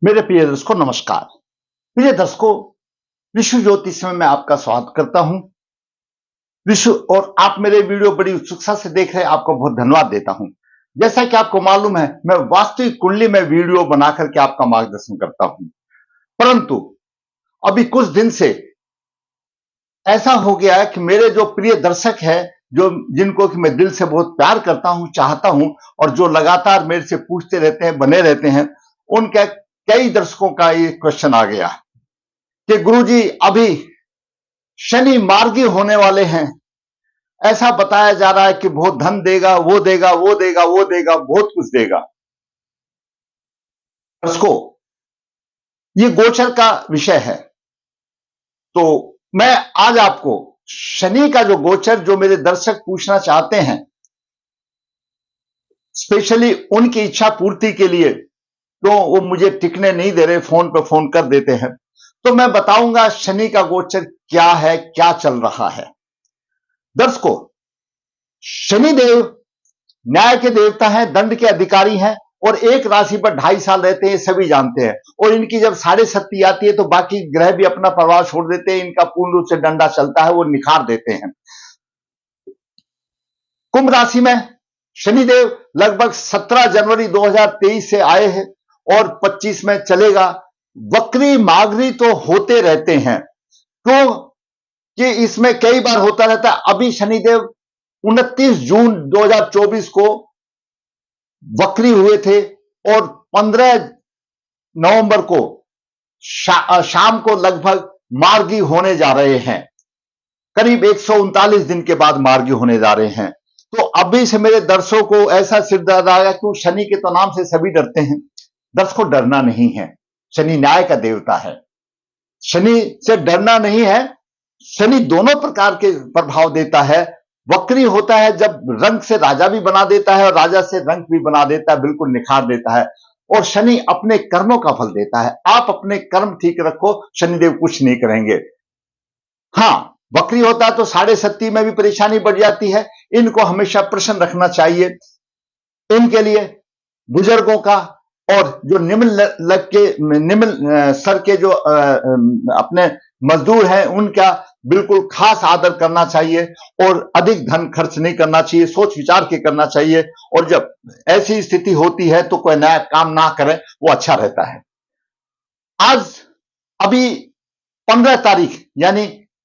मेरे प्रिय दर्शकों नमस्कार। प्रिय दर्शकों, विश्व ज्योतिष में मैं आपका स्वागत करता हूं। और आप मेरे वीडियो बड़ी उत्सुकता से देख रहे हैं, आपको बहुत धन्यवाद देता हूं। जैसा कि आपको मालूम है, मैं वास्तविक कुंडली में वीडियो बनाकर के आपका मार्गदर्शन करता हूं, परंतु अभी कुछ दिन से ऐसा हो गया है कि मेरे जो प्रिय दर्शक हैं, जो जिनको कि मैं दिल से बहुत प्यार करता हूं, चाहता हूं, और जो लगातार मेरे से पूछते रहते हैं, बने रहते हैं, उनके कई दर्शकों का ये क्वेश्चन आ गया कि गुरुजी अभी शनि मार्गी होने वाले हैं। ऐसा बताया जा रहा है कि बहुत धन देगा, वो देगा, वो देगा, वो देगा, बहुत कुछ देगा। दर्शकों, ये गोचर का विषय है, तो मैं आज आपको शनि का जो गोचर, जो मेरे दर्शक पूछना चाहते हैं, स्पेशली उनकी इच्छा पूर्ति के लिए, तो वो मुझे टिकने नहीं दे रहे, फोन पर फोन कर देते हैं, तो मैं बताऊंगा शनि का गोचर क्या है, क्या चल रहा है। दर्शकों, शनिदेव न्याय के देवता हैं, दंड के अधिकारी हैं, और एक राशि पर 2.5 साल रहते हैं, सभी जानते हैं। और इनकी जब 7.5 आती है तो बाकी ग्रह भी अपना प्रभाव छोड़ देते हैं, इनका पूर्ण रूप से डंडा चलता है, वो निखार देते हैं। कुंभ राशि में शनिदेव लगभग 17 जनवरी 2023 से आए हैं और 25 में चलेगा। वक्री मागरी तो होते रहते हैं, तो कि इसमें कई बार होता रहता है। अभी शनिदेव 29 जून 2024 को वक्री हुए थे और 15 नवंबर को शाम को लगभग मार्गी होने जा रहे हैं। करीब 139 दिन के बाद मार्गी होने जा रहे हैं। तो अभी से मेरे दर्शकों को ऐसा सिर दर्द आएगा कि शनि के तो नाम से सभी डरते हैं। दर्शकों, डरना नहीं है, शनि न्याय का देवता है, शनि से डरना नहीं है। शनि दोनों प्रकार के प्रभाव देता है। वक्री होता है जब रंग से राजा भी बना देता है और राजा से रंग भी बना देता है, बिल्कुल निखार देता है। और शनि अपने कर्मों का फल देता है। आप अपने कर्म ठीक रखो, शनिदेव कुछ नहीं करेंगे। हाँ, वक्री होता है तो 7.5 में भी परेशानी बढ़ जाती है। इनको हमेशा प्रसन्न रखना चाहिए। इनके लिए बुजुर्गों का और जो निम्न स्तर के जो अपने मजदूर हैं, उनका बिल्कुल खास आदर करना चाहिए और अधिक धन खर्च नहीं करना चाहिए, सोच विचार के करना चाहिए। और जब ऐसी स्थिति होती है तो कोई नया काम ना करें, वो अच्छा रहता है। आज अभी 15 तारीख, यानी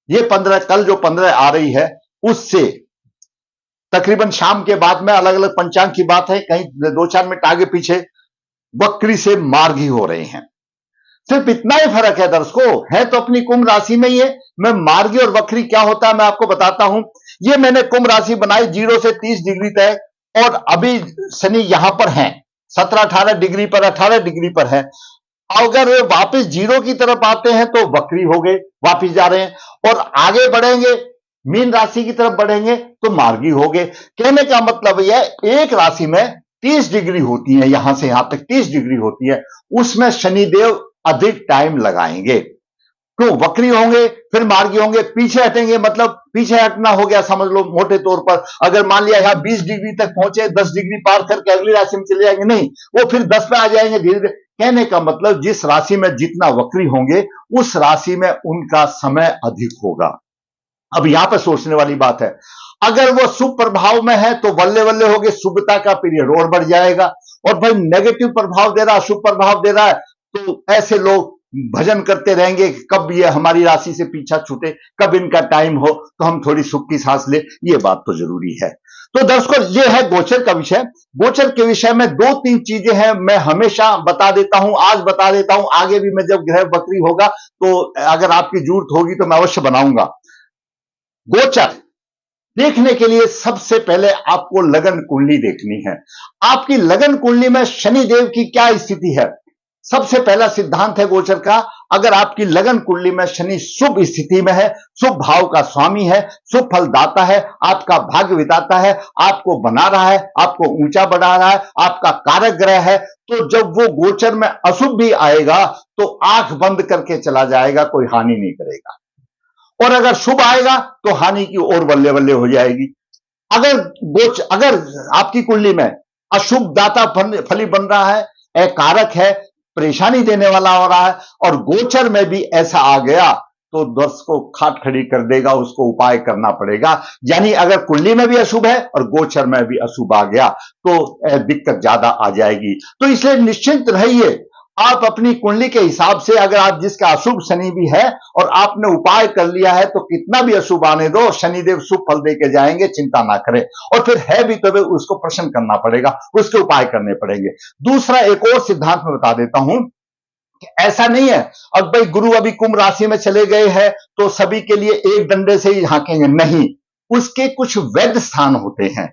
ये 15, कल जो 15 आ रही है, उससे तकरीबन शाम के बाद में, अलग अलग पंचांग की बात है, कहीं 2-4 मिनट आगे पीछे वक्री से मार्गी हो रहे हैं। सिर्फ इतना ही फर्क है दर्शकों, है तो अपनी कुंभ राशि में ही है। मैं मार्गी और वक्री क्या होता है मैं आपको बताता हूं। ये मैंने कुंभ राशि बनाई 0 से 30 डिग्री तक, और अभी शनि यहां पर है 17-18 डिग्री पर, 18 डिग्री पर है। अगर वे वापस 0 की तरफ आते हैं तो वक्री हो गए, वापस जा रहे हैं, और आगे बढ़ेंगे, मीन राशि की तरफ बढ़ेंगे तो मार्गी हो गए। कहने का मतलब यह, एक राशि में 30 डिग्री होती है, यहां से यहां तक 30 डिग्री होती है, उसमें शनिदेव अधिक टाइम लगाएंगे। तो वक्री होंगे, फिर मार्गी होंगे, पीछे हटेंगे, मतलब पीछे हटना हो गया समझ लो मोटे तौर पर। अगर मान लिया यहां 20 डिग्री तक पहुंचे, 10 डिग्री पार करके अगली राशि में चले जाएंगे, नहीं, वो फिर 10 पे आ जाएंगे धीरे धीरे। कहने का मतलब, जिस राशि में जितना वक्री होंगे, उस राशि में उनका समय अधिक होगा। अब यहां पर सोचने वाली बात है, अगर वो शुभ प्रभाव में है तो बल्ले बल्ले हो गए, शुभता का पीरियड और बढ़ जाएगा। और भाई नेगेटिव प्रभाव दे रहा है, शुभ प्रभाव दे रहा है, तो ऐसे लोग भजन करते रहेंगे कि कब ये हमारी राशि से पीछा छूटे, कब इनका टाइम हो तो हम थोड़ी सुख की सांस ले। ये बात तो जरूरी है। तो दर्शकों, ये है गोचर का विषय। गोचर के विषय में 2-3 चीजें हैं, मैं हमेशा बता देता हूं, आज बता देता हूं, आगे भी मैं जब ग्रह वक्री होगा तो अगर आपकी जरूरत होगी तो मैं अवश्य बनाऊंगा। गोचर देखने के लिए सबसे पहले आपको लगन कुंडली देखनी है। आपकी लगन कुंडली में शनिदेव की क्या स्थिति है। सबसे पहला सिद्धांत है गोचर का, अगर आपकी लगन कुंडली में शनि शुभ स्थिति में है, शुभ भाव का स्वामी है, शुभ फलदाता है, आपका भाग्य विधाता है, आपको बना रहा है, आपको ऊंचा बढ़ा रहा है, आपका कारक ग्रह है, तो जब वो गोचर में अशुभ भी आएगा तो आंख बंद करके चला जाएगा, कोई हानि नहीं करेगा। और अगर शुभ आएगा तो हानि की ओर बल्ले बल्ले हो जाएगी। अगर आपकी कुंडली में अशुभ दाता फली बन रहा है, कारक है, परेशानी देने वाला हो रहा है, और गोचर में भी ऐसा आ गया तो दर्श को खाट खड़ी कर देगा, उसको उपाय करना पड़ेगा। यानी अगर कुंडली में भी अशुभ है और गोचर में भी अशुभ आ गया तो दिक्कत ज्यादा आ जाएगी। तो इसलिए निश्चिंत रहिए, आप अपनी कुंडली के हिसाब से, अगर आप जिसका अशुभ शनि भी है और आपने उपाय कर लिया है तो कितना भी अशुभ आने दो, शनिदेव शुभ फल देके जाएंगे, चिंता ना करें। और फिर है भी तो उसको प्रसन्न करना पड़ेगा, उसके उपाय करने पड़ेंगे। दूसरा एक और सिद्धांत में बता देता हूं, ऐसा नहीं है अब भाई गुरु अभी कुंभ राशि में चले गए हैं तो सभी के लिए एक डंडे से ही हाँकेंगे, नहीं। उसके कुछ वैध स्थान होते हैं,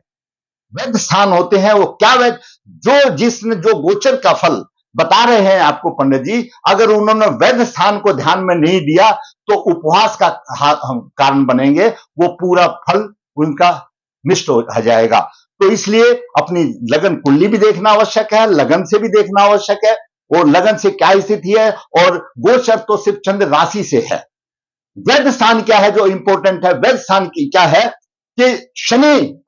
वैध स्थान होते हैं। वो क्या वैध? जो गोचर का फल बता रहे हैं आपको पंडित जी, अगर उन्होंने वैध स्थान को ध्यान में नहीं दिया तो उपवास का कारण बनेंगे, वो पूरा फल उनका मिष्ट हो जाएगा। तो इसलिए अपनी लगन कुंडली भी देखना आवश्यक है, लगन से भी देखना आवश्यक है, और लगन से क्या स्थिति है, और गोचर तो सिर्फ चंद्र राशि से है। वैध स्थान क्या है जो इंपॉर्टेंट है? वैध स्थान की क्या है कि शनि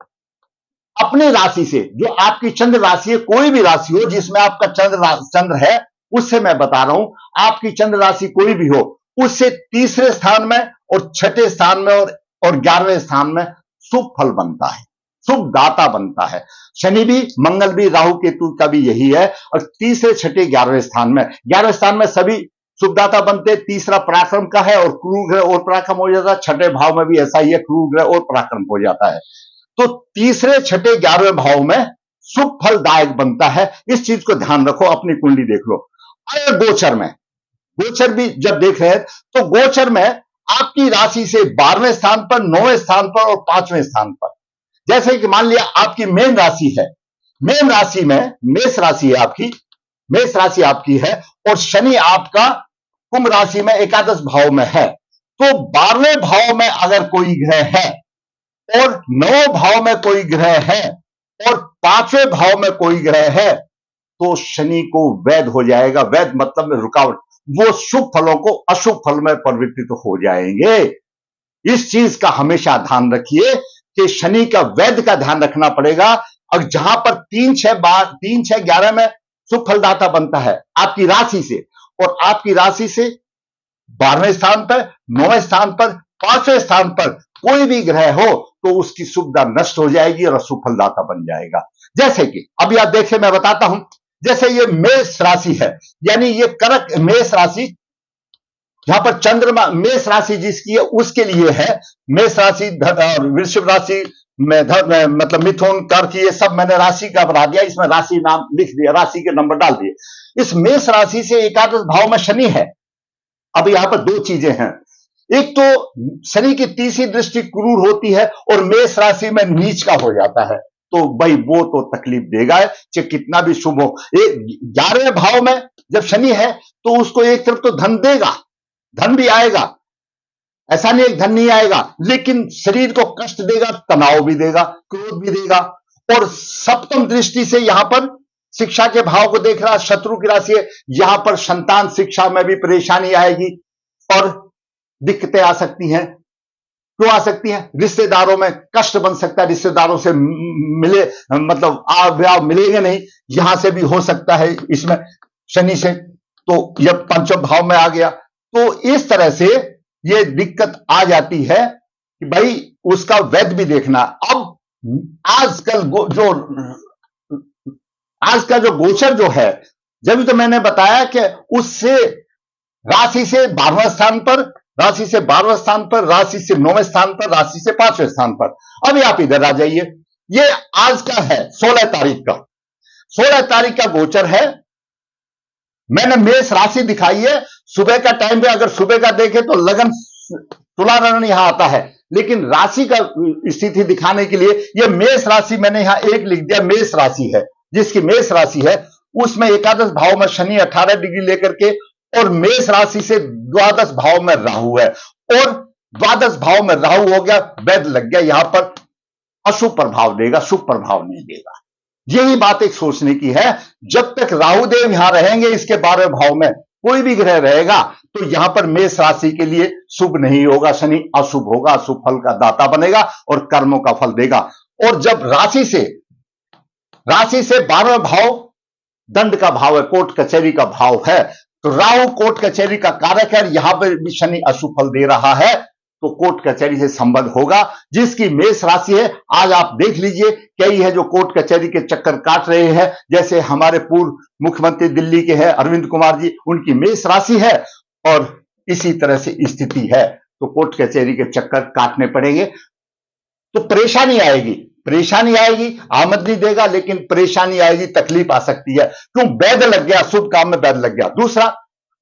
अपनी राशि से, जो आपकी चंद्र राशि है, कोई भी राशि हो जिसमें आपका चंद्र है, उससे मैं बता रहा हूं, आपकी चंद्र राशि कोई भी हो, उससे तीसरे स्थान में और छठे स्थान में और 11वें स्थान में शुभ फल बनता है, शुभ दाता बनता है। शनि भी, मंगल भी, राहु केतु का भी यही है। और तीसरे छठे 11वें स्थान में, 11वें स्थान में सभी शुभदाता बनते। तीसरा पराक्रम का है और क्रूर ग्रह और पराक्रम हो जाता है। छठे भाव में भी ऐसा ही है, क्रूर ग्रह और पराक्रम हो जाता है। तो तीसरे छठे 11वें भाव में शुभ फलदायक बनता है। इस चीज को ध्यान रखो, अपनी कुंडली देख लो। अगर गोचर में, गोचर भी जब देख रहे हैं तो गोचर में आपकी राशि से 12वें स्थान पर, 9वें स्थान पर और 5वें स्थान पर, जैसे कि मान लिया आपकी मेन राशि है, मेन राशि में मेष राशि है आपकी, मेष राशि आपकी है, और शनि आपका कुंभ राशि में एकादश भाव में है। तो 12वें भाव में अगर कोई ग्रह है और 9 भाव में कोई ग्रह है और 5वें भाव में कोई ग्रह है तो शनि को वैध हो जाएगा। वैध मतलब में रुकावट, वो शुभ फलों को अशुभ फल में परिवर्तित हो जाएंगे। इस चीज का हमेशा ध्यान रखिए कि शनि का वैध का ध्यान रखना पड़ेगा। और जहां पर 3, 6, 11 में शुभ फलदाता बनता है आपकी राशि से, और आपकी राशि से 12वें स्थान पर, 9वें स्थान पर, 5वें स्थान पर कोई भी ग्रह हो तो उसकी शुभता नष्ट हो जाएगी और अशुभ फलदाता बन जाएगा। जैसे कि अभी आप देखिए, मैं बताता हूं, जैसे ये मेष राशि है, यानी ये कर्क मेष राशि, जहां पर चंद्रमा मेष राशि जिसकी है उसके लिए है। मेष राशि और वृषभ राशि में मतलब मिथुन, कर्क, ये सब मैंने राशि का बता दिया, इसमें राशि नाम लिख दिया, राशि के नंबर डाल दिए। इस मेष राशि से एकादश भाव में शनि है। अब यहां पर दो चीजें हैं, एक तो शनि की तीसरी दृष्टि क्रूर होती है और मेष राशि में नीच का हो जाता है, तो भाई वो तो तकलीफ देगा, चाहे कितना भी शुभ हो। 11वें भाव में जब शनि है तो उसको एक तरफ तो धन देगा, धन भी आएगा, ऐसा नहीं धन नहीं आएगा, लेकिन शरीर को कष्ट देगा, तनाव भी देगा, क्रोध भी देगा। और सप्तम दृष्टि से यहां पर शिक्षा के भाव को देख रहा, शत्रु की राशि है, यहां पर संतान शिक्षा में भी परेशानी आएगी और दिक्कतें आ सकती हैं। क्यों आ सकती हैं? रिश्तेदारों में कष्ट बन सकता है, रिश्तेदारों से मिले मतलब आव मिलेंगे नहीं, यहां से भी हो सकता है इसमें शनि से। तो जब पंचम भाव में आ गया तो इस तरह से ये दिक्कत आ जाती है कि भाई उसका वैध भी देखना। अब आज का जो गोचर जो है, जब तो मैंने बताया कि उससे राशि से 12वें स्थान पर, राशि से 12वें स्थान पर, राशि से 9वें स्थान पर, राशि से 5वें स्थान पर। अभी आप इधर आ जाइए, ये आज का है 16 तारीख का, 16 तारीख का गोचर है। मैंने मेष राशि दिखाई है, सुबह का टाइम पे अगर सुबह का देखें तो लगन तुला रन यहां आता है, लेकिन राशि का स्थिति दिखाने के लिए ये मेष राशि मैंने यहां एक लिख दिया, मेष राशि है, जिसकी मेष राशि है उसमें एकादश भाव में शनि 18 डिग्री लेकर के, और मेष राशि से द्वादश भाव में राहु है, और द्वादश भाव में राहु हो गया, वैध लग गया, यहां पर अशुभ प्रभाव देगा, शुभ प्रभाव नहीं देगा। यही बात एक सोचने की है। जब तक राहु देव यहां रहेंगे, इसके 12वें भाव में कोई भी ग्रह रहेगा तो यहां पर मेष राशि के लिए शुभ नहीं होगा, शनि अशुभ होगा, अशुभ फल का दाता बनेगा और कर्मों का फल देगा। और जब राशि से 12वें भाव दंड का भाव है, कोर्ट कचहरी का भाव है। तो राहु कोर्ट कचहरी का कारक है, यहां पर भी शनि अशुभ फल दे रहा है, तो कोर्ट कचहरी से संबंध होगा। जिसकी मेष राशि है, आज आप देख लीजिए कई है जो कोर्ट कचहरी के चक्कर काट रहे हैं, जैसे हमारे पूर्व मुख्यमंत्री दिल्ली के हैं अरविंद कुमार जी, उनकी मेष राशि है और इसी तरह से स्थिति है, तो कोर्ट कचहरी के चक्कर काटने पड़ेंगे, तो परेशानी आएगी, परेशानी आएगी, आमदनी देगा लेकिन परेशानी आएगी, तकलीफ आ सकती है। क्यों? वैध लग गया, शुभ काम में वैध लग गया। दूसरा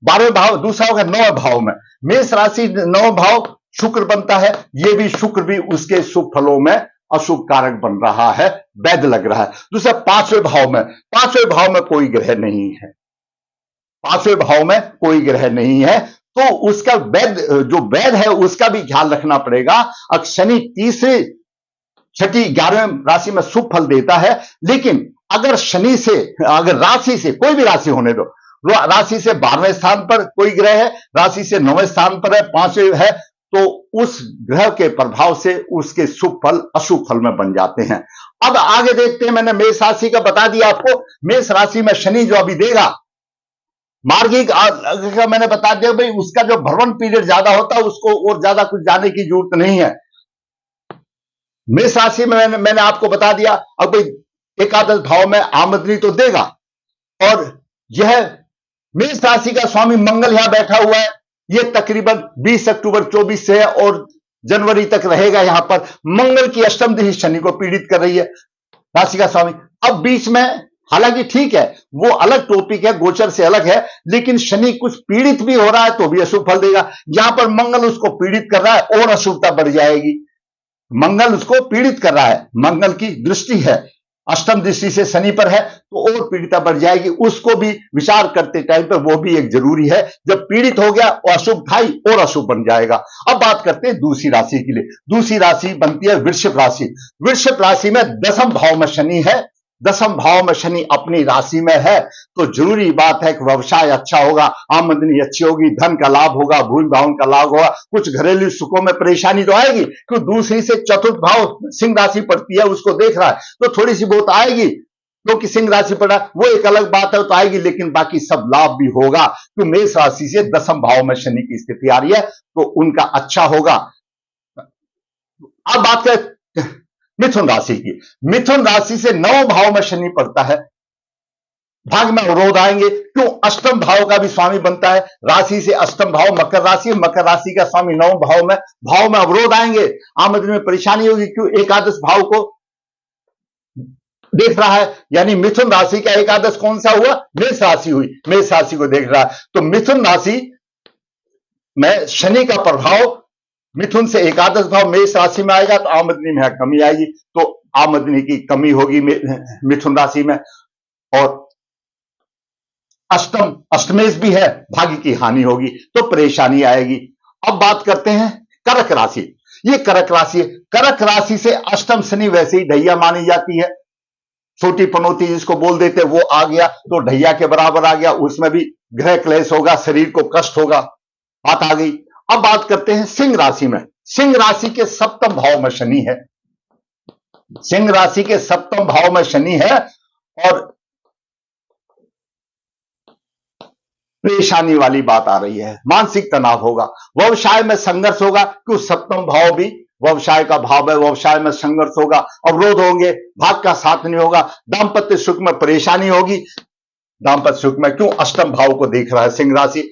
12वें भाव, दूसरा होगा 9वें भाव में, मेष राशि 9वां भाव शुक्र बनता है, ये भी शुक्र भी उसके शुभ फलों में अशुभ कारक बन रहा है, वैध लग रहा है। दूसरा 5वें भाव में, 5वें भाव में कोई ग्रह नहीं है, 5वें भाव में कोई ग्रह नहीं है, तो उसका वैध, जो वैध है उसका भी ख्याल रखना पड़ेगा। अब शनि तीसरे छठी 11वें राशि में शुभ फल देता है, लेकिन अगर शनि से, अगर राशि से, कोई भी राशि होने दो, राशि से 12वें स्थान पर कोई ग्रह है, राशि से 9वें स्थान पर है, 5वें है, तो उस ग्रह के प्रभाव से उसके शुभ फल अशुभ फल में बन जाते हैं। अब आगे देखते हैं, मैंने मेष राशि का बता दिया आपको, मेष राशि में शनि जो अभी देगा मार्गिक का मैंने बता दिया भाई, उसका जो भ्रमण पीरियड ज्यादा होता है उसको और ज्यादा कुछ जाने की जरूरत नहीं है। मेष राशि में मैंने आपको बता दिया, अब भाई एकादश भाव में आमदनी तो देगा, और यह मेष राशि का स्वामी मंगल यहां बैठा हुआ है, यह तकरीबन 20 अक्टूबर 24 से है और जनवरी तक रहेगा। यहां पर मंगल की अष्टम दृष्टि शनि को पीड़ित कर रही है, राशि का स्वामी। अब बीच में, हालांकि ठीक है वो अलग टॉपिक है, गोचर से अलग है, लेकिन शनि कुछ पीड़ित भी हो रहा है तो भी अशुभ फल देगा। यहां पर मंगल उसको पीड़ित कर रहा है और अशुभता बढ़ जाएगी। मंगल उसको पीड़ित कर रहा है, मंगल की दृष्टि है, अष्टम दृष्टि से शनि पर है, तो और पीड़िता बढ़ जाएगी। उसको भी विचार करते टाइम पर वो भी एक जरूरी है, जब पीड़ित हो गया और अशुभ खाई और अशुभ बन जाएगा। अब बात करते हैं दूसरी राशि के लिए। दूसरी राशि बनती है वृश्चिक राशि। वृश्चिक राशि में 10वें भाव में शनि है, 10वें भाव में शनि अपनी राशि में है, तो जरूरी बात है कि व्यवसाय अच्छा होगा, आमदनी अच्छी होगी, धन का लाभ होगा, भूमि भावन का लाभ होगा। कुछ घरेलू सुखों में परेशानी तो आएगी, क्योंकि दूसरी से चतुर्थ भाव सिंह राशि पड़ती है, उसको देख रहा है, तो थोड़ी सी बहुत आएगी, क्योंकि सिंह राशि पड़ा वो एक अलग बात है, तो आएगी, लेकिन बाकी सब लाभ भी होगा। तो मेष राशि से 10वें भाव में शनि की स्थिति आ रही है, तो उनका अच्छा होगा। अब बात करें मिथुन राशि की। मिथुन राशि से 9वें भाव में शनि पड़ता है, भाग में अवरोध आएंगे। क्यों? अष्टम भाव का भी स्वामी बनता है, राशि से अष्टम भाव मकर राशि, मकर राशि का स्वामी 9वें भाव में अवरोध आएंगे, आमदनी में परेशानी होगी। क्यों? एकादश भाव को देख रहा है, यानी मिथुन राशि का एकादश कौन सा हुआ? मेष राशि हुई, मेष राशि को देख रहा है, तो मिथुन राशि में शनि का प्रभाव मिथुन से एकादश भाव मेष राशि में आएगा, तो आमदनी में कमी आएगी, तो आमदनी की कमी होगी मिथुन राशि में। और अष्टमेश भी है, भाग्य की हानि होगी, तो परेशानी आएगी। अब बात करते हैं कर्क राशि। ये कर्क राशि है, कर्क राशि से अष्टम शनि वैसे ही ढैया मानी जाती है, छोटी पनौती जिसको बोल देते वो आ गया तो ढैया के बराबर आ गया, उसमें भी ग्रह क्लेश होगा, शरीर को कष्ट होगा, बात आ गई। अब बात करते हैं सिंह राशि में। सिंह राशि के 7वें भाव में शनि है, सिंह राशि के 7वें भाव में शनि है, और परेशानी वाली बात आ रही है, मानसिक तनाव होगा, व्यवसाय में संघर्ष होगा, क्यों? 7वां भाव भी व्यवसाय का भाव है, व्यवसाय में संघर्ष होगा, अवरोध होंगे, भाग का साथ नहीं होगा, दाम्पत्य सुख में परेशानी होगी, दाम्पत्य सुख में। क्यों? अष्टम भाव को देख रहा है, सिंह राशि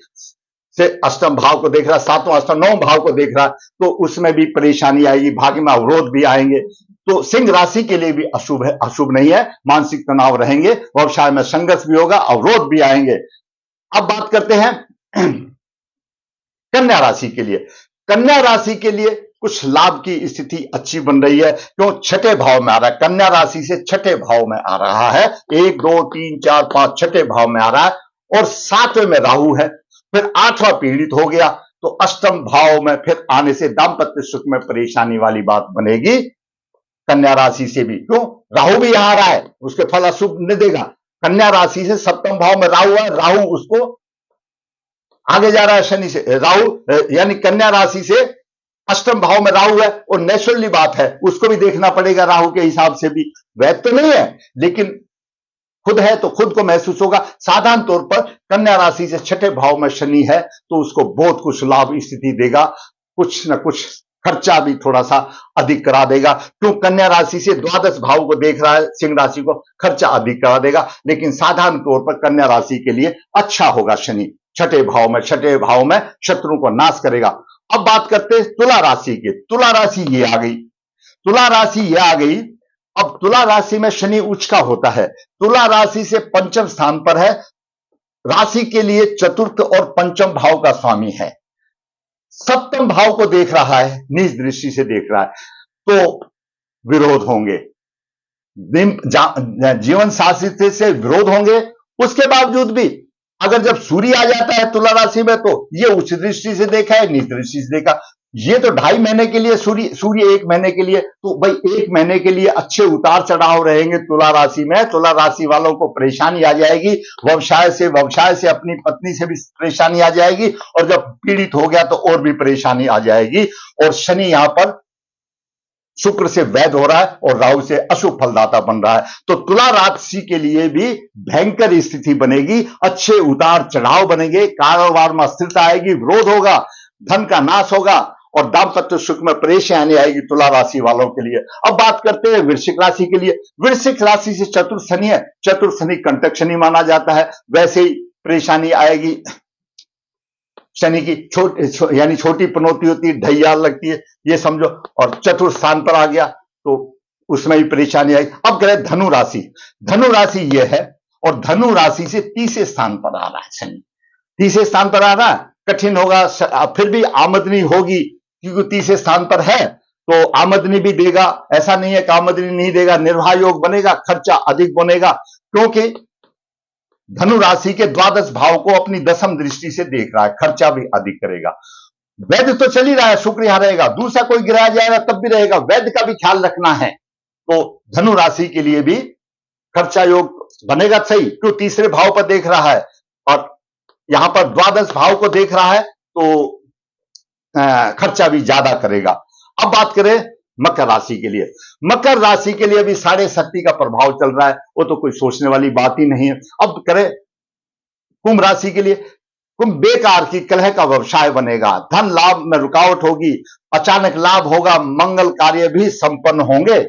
से अष्टम भाव को देख रहा है, 7वां अष्टम 9वें भाव को देख रहा है, तो उसमें भी परेशानी आएगी, भाग्य में अवरोध भी आएंगे। तो सिंह राशि के लिए भी अशुभ है, अशुभ नहीं है, मानसिक तनाव रहेंगे, व्यवसाय में संघर्ष भी होगा, अवरोध भी आएंगे। अब बात करते हैं कन्या राशि के लिए। कन्या राशि के लिए कुछ लाभ की स्थिति अच्छी बन रही है, क्यों? 6ठे भाव में आ रहा है, कन्या राशि से 6ठे भाव में आ रहा है, 1 2 3 4 5 6ठे भाव में आ रहा है, और 7वें में राहु है, फिर 8वां पीड़ित हो गया, तो अष्टम भाव में फिर आने से दाम्पत्य सुख में परेशानी वाली बात बनेगी कन्या राशि से भी। क्यों? राहु भी यहां आ रहा है, उसके फल अशुभ नहीं देगा। कन्या राशि से 7वें भाव में राहु है, राहु उसको आगे जा रहा है शनि से, राहु यानी कन्या राशि से अष्टम भाव में राहु है, और नेचुरली बात है उसको भी देखना पड़ेगा, राहु के हिसाब से भी वैध तो नहीं है, लेकिन खुद है तो खुद को महसूस होगा। साधारण तौर पर कन्या राशि से छठे भाव में शनि है तो उसको बहुत कुछ लाभ स्थिति देगा, कुछ न कुछ खर्चा भी थोड़ा सा अधिक करा देगा। क्यों? कन्या राशि से द्वादश भाव को देख रहा है, सिंह राशि को, खर्चा अधिक करा देगा। लेकिन साधारण तौर पर कन्या राशि के लिए अच्छा होगा शनि छठे भाव में शत्रु को नाश करेगा। अब बात करते हैं तुला राशि की। तुला राशि ये आ गई, तुला राशि ये आ गई। अब तुला राशि में शनि उच्च का होता है, तुला राशि से पंचम स्थान पर है, राशि के लिए चतुर्थ और पंचम भाव का स्वामी है, सप्तम भाव को देख रहा है, नीच दृष्टि से देख रहा है, तो विरोध होंगे, जीवन साथी से विरोध होंगे। उसके बावजूद भी अगर जब सूर्य आ जाता है तुला राशि में तो ये उच्च दृष्टि से देखा है, नीच दृष्टि से देखा, ये तो 2.5 महीने के लिए सूर्य 1 महीने के लिए, तो भाई 1 महीने के लिए अच्छे उतार चढ़ाव रहेंगे तुला राशि में। तुला राशि वालों को परेशानी आ जाएगी, व्यवसाय से अपनी पत्नी से भी परेशानी आ जाएगी, और जब पीड़ित हो गया तो और भी परेशानी आ जाएगी। और शनि यहां पर शुक्र से वैध हो रहा है और राहु से अशुभ फलदाता बन रहा है, तो तुला राशि के लिए भी भयंकर स्थिति बनेगी, अच्छे उतार चढ़ाव बनेंगे, कारोबार में अस्थिरता आएगी, विरोध होगा, धन का नाश होगा और दाम्पत्य सुख में परेशानी आएगी तुला राशि वालों के लिए। अब बात करते हैं वृश्चिक राशि के लिए। वृश्चिक राशि से चतुर्थ शनि है, चतुर्थ शनि कंटक शनि माना जाता है, वैसे ही परेशानी आएगी शनि की, यानी छोटी पनौती होती है, ढैयाल लगती है, ये समझो, और चतुर्थ स्थान पर आ गया तो उसमें भी परेशानी आई। अब ग्रह धनु राशि, धनु राशि ये है और धनु राशि से तीसरे स्थान पर आ रहा है शनि, तीसरे स्थान पर आ रहा है, कठिन होगा, फिर भी आमदनी होगी क्योंकि तीसरे स्थान पर है तो आमदनी भी देगा, ऐसा नहीं है कि आमदनी नहीं देगा, निर्वाह योग बनेगा, खर्चा अधिक बनेगा, क्योंकि धनु राशि के द्वादश भाव को अपनी दशम दृष्टि से देख रहा है, खर्चा भी अधिक करेगा। वैद्य तो चल ही रहा है, शुक्र यहां रहेगा, दूसरा कोई गिराया जाएगा तब भी रहेगा, वैद्य का भी ख्याल रखना है। तो धनु राशि के लिए भी खर्चा योग बनेगा, सही, क्यों? तीसरे भाव पर देख रहा है और यहां पर द्वादश भाव को देख रहा है तो खर्चा भी ज्यादा करेगा। अब बात करें मकर राशि के लिए। मकर राशि के लिए भी साढ़े शक्ति का प्रभाव चल रहा है, वो तो कोई सोचने वाली बात ही नहीं है। अब करें कुंभ राशि के लिए। कुंभ बेकार की कलह का व्यवसाय बनेगा, धन लाभ में रुकावट होगी, अचानक लाभ होगा, मंगल कार्य भी संपन्न होंगे।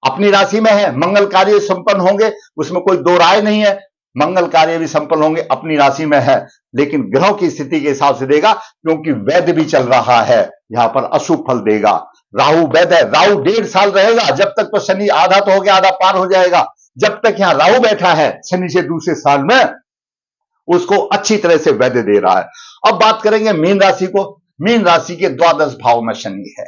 अपनी राशि में है, मंगल कार्य संपन्न होंगे, उसमें कोई दो राय नहीं है, मंगल कार्य भी संपन्न होंगे, अपनी राशि में है। लेकिन ग्रहों की स्थिति के हिसाब से देगा, क्योंकि वैद्य भी चल रहा है, यहां पर अशुभ फल देगा। राहु वैद्य है, राहु 1.5 साल रहेगा, जब तक तो शनि आधा तो हो गया, आधा पार हो जाएगा, जब तक यहां राहु बैठा है शनि से दूसरे साल में, उसको अच्छी तरह से वैद्य दे रहा है। अब बात करेंगे मीन राशि को। मीन राशि के द्वादश भाव में शनि है,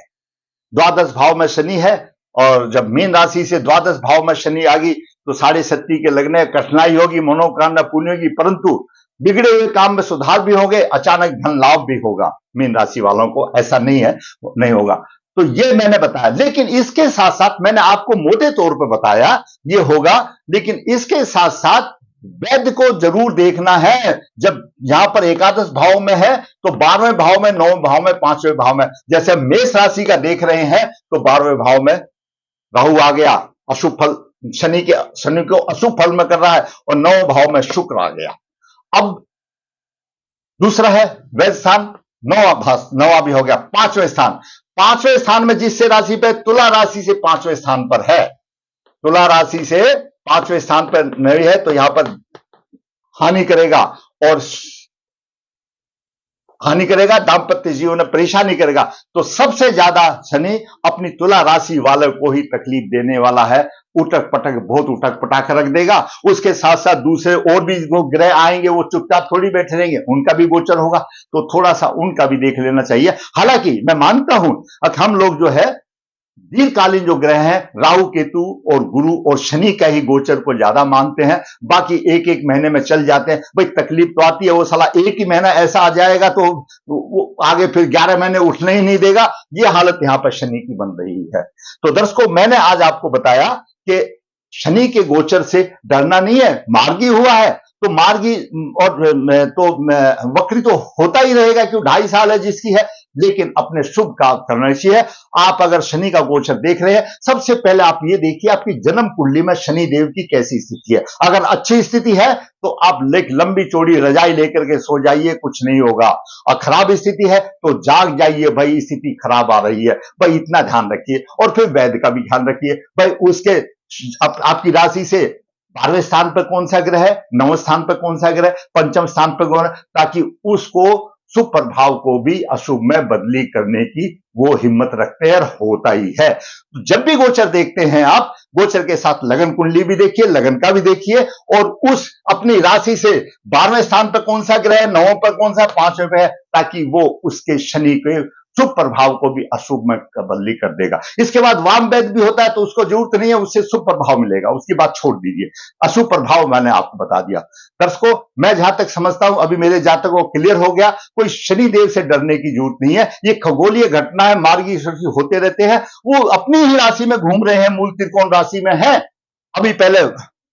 द्वादश भाव में शनि है, और जब मीन राशि से द्वादश भाव में शनि आ गई तो साढ़े शक्ति के लगने, कठिनाई होगी, मनोकामना पूर्ण होगी, परंतु बिगड़े हुए काम में सुधार भी होंगे, अचानक धन लाभ भी होगा। मीन राशि वालों को ऐसा नहीं है नहीं होगा, तो ये मैंने बताया। लेकिन इसके साथ साथ मैंने आपको मोटे तौर पर बताया ये होगा, लेकिन इसके साथ साथ वैद्य को जरूर देखना है। जब यहां पर एकादश भाव में है तो 12वें भाव में, 9वें भाव में, 5वें भाव में, जैसे हम मेष राशि का देख रहे हैं तो 12वें भाव में राहु आ गया, अशुभ फल शनि को अशुभ फल में कर रहा है, और 9वें भाव में शुक्र आ गया। अब दूसरा है वैद्य स्थान, नौवा भी हो गया। 5वें स्थान, 5वें स्थान में जिससे राशि पे, तुला राशि से 5वें स्थान पर है, तुला राशि से 5वें स्थान पर नहीं है तो यहां पर हानि करेगा, और हानि करेगा, दाम्पत्य जीवन में परेशानी करेगा। तो सबसे ज्यादा शनि अपनी तुला राशि वाले को ही तकलीफ देने वाला है, उटक पटक, बहुत उटक पटाक रख देगा। उसके साथ साथ दूसरे और भी वो ग्रह आएंगे, वो चुपचाप थोड़ी बैठे रहेंगे, उनका भी गोचर होगा, तो थोड़ा सा उनका भी देख लेना चाहिए। हालांकि मैं मानता हूं हम लोग जो है दीर्घकालीन जो ग्रह हैं, राहु केतु और गुरु और शनि का ही गोचर को ज्यादा मानते हैं, बाकी एक एक महीने में चल जाते हैं। भाई तकलीफ तो आती है, वो साला एक ही महीना ऐसा आ जाएगा तो वो आगे फिर 11 महीने उठने ही नहीं देगा। ये हालत यहां पर शनि की बन रही है। तो दर्शकों, मैंने आज आपको बताया कि शनि के गोचर से डरना नहीं है, मार्गी हुआ है तो मार्गी तो वक्री तो होता ही रहेगा, क्यों 2.5 साल है जिसकी है, लेकिन अपने शुभ काम करना चाहिए। आप अगर शनि का गोचर देख रहे हैं, सबसे पहले आप ये देखिए आपकी जन्म कुंडली में शनि देव की कैसी स्थिति है। अगर अच्छी स्थिति है तो आप लंबी चौड़ी रजाई लेकर के सो जाइए, कुछ नहीं होगा। और खराब स्थिति है तो जाग जाइए, भाई स्थिति खराब आ रही है, भाई इतना ध्यान रखिए। और फिर वैद्य का भी ध्यान रखिए, भाई उसके आपकी राशि से 12वें स्थान पर कौन सा ग्रह है, 9वें स्थान पर कौन सा ग्रह, पंचम स्थान पर कौन है, ताकि उसको शुभ प्रभाव को भी अशुभ में बदली करने की वो हिम्मत रखते हैं, और होता ही है। तो जब भी गोचर देखते हैं आप, गोचर के साथ लगन कुंडली भी देखिए, लगन का भी देखिए, और उस अपनी राशि से 12वें स्थान पर कौन सा ग्रह है, 9वें पर कौन सा, 5वें पे है, ताकि वो उसके शनि के शुभ प्रभाव को भी अशुभ में बदली कर देगा। इसके बाद वाम वेद भी होता है, तो उसको जरूरत नहीं है, उससे शुभ प्रभाव मिलेगा, उसकी बात छोड़ दीजिए। अशुभ प्रभाव मैंने आपको बता दिया। दर्शकों, मैं जहां तक समझता हूं, अभी मेरे जातक को क्लियर हो गया, कोई शनि देव से डरने की जरूरत नहीं है। ये खगोलीय घटना है, मार्गी होते रहते हैं, वो अपनी ही राशि में घूम रहे हैं, मूल त्रिकोण राशि में है। अभी पहले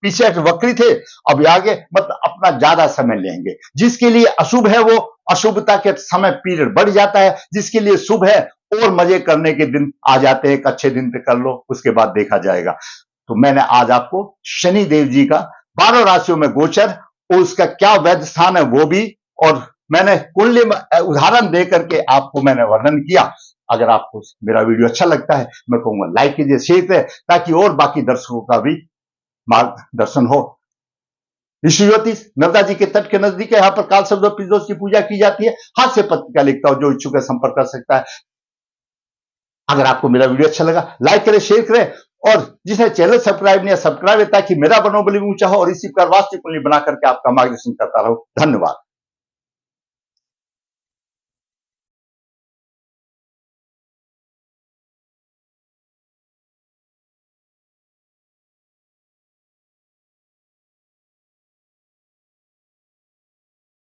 पीछे वक्री थे, अभी आगे मतलब अपना ज्यादा समय लेंगे। जिसके लिए अशुभ है वो अशुभता के समय पीरियड बढ़ जाता है, जिसके लिए शुभ है और मजे करने के दिन आ जाते हैं। एक अच्छे दिन पे कर लो, उसके बाद देखा जाएगा। तो मैंने आज आपको शनि देव जी का 12 राशियों में गोचर और उसका क्या वैध स्थान है वो भी, और मैंने कुंडली में उदाहरण दे करके आपको मैंने वर्णन किया। अगर आपको मेरा वीडियो अच्छा लगता है, मैं कहूंगा लाइक कीजिए, शेयर करें, ताकि और बाकी दर्शकों का भी मार्गदर्शन हो। ऋषि ज्योतिष नर्मदा जी के तट के नजदीक है, यहाँ पर काल सर्प पितृदोष की पूजा की जाती है। हाथ से पत्रिका लिखता हूं, जो इच्छुक है संपर्क कर सकता है। अगर आपको मेरा वीडियो अच्छा लगा, लाइक करें, शेयर करें, और जिसने चैनल सब्सक्राइब नहीं है, सब्सक्राइब है, ताकि मेरा मनोबल ऊंचा हो और इसी प्रकार वास्तविक कुंडली बना करके आपका मार्गदर्शन करता रहो। धन्यवाद।